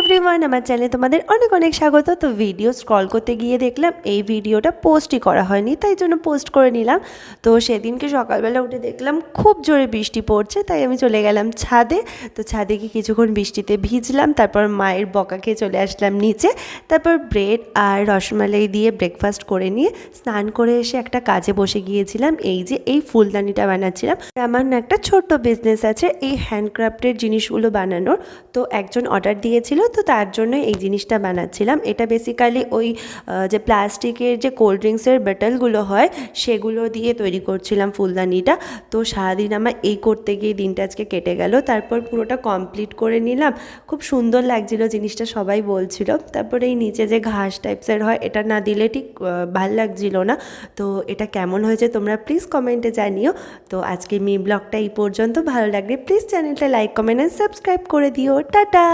Everyone, আমার চ্যানেলে তোমাদের অনেক অনেক স্বাগত। তো ভিডিও স্ক্রল করতে গিয়ে দেখলাম এই ভিডিওটা পোস্টই করা হয়নি, তাই জন্য পোস্ট করে নিলাম। তো সেদিনকে সকালবেলা উঠে দেখলাম খুব জোরে বৃষ্টি পড়ছে, তাই আমি চলে গেলাম ছাদে। তো ছাদে গিয়ে কিছুক্ষণ বৃষ্টিতে ভিজলাম, তারপর মায়ের বকা খেয়ে চলে আসলাম নিচে। তারপর ব্রেড আর রসমালাই দিয়ে ব্রেকফাস্ট করে নিয়ে স্নান করে এসে একটা কাজে বসে গিয়েছিলাম। এই ফুলদানিটা বানাচ্ছিলাম। আমার না একটা ছোট্ট বিজনেস আছে এই হ্যান্ডক্রাফটের জিনিসগুলো বানানোর। তো একজন অর্ডার দিয়েছিল, তো তার জন্য এই জিনিসটা বানাচ্ছিলাম। এটা বেসিক্যালি ওই যে প্লাস্টিকের যে কোল্ড ড্রিঙ্কসের বোতলগুলো হয় সেগুলো দিয়ে তৈরি করছিলাম ফুলদানিটা। তো সারাদিন আমার এই করতে গিয়ে দিনটা আজকে কেটে গেল। তারপর পুরোটা কমপ্লিট করে নিলাম। খুব সুন্দর লাগছিল জিনিসটা, সবাই বলছিল। তারপরে এই নিচে যে ঘাস টাইপসের হয় এটা না দিলে ঠিক ভাল লাগছিল না। তো এটা কেমন হয়েছে তোমরা প্লিজ কমেন্টে জানিও। তো আজকে ব্লগটা এই পর্যন্ত। ভালো লাগলে প্লিজ চ্যানেলটা লাইক কমেন্ট অ্যান্ড সাবস্ক্রাইব করে দিও। টাটা।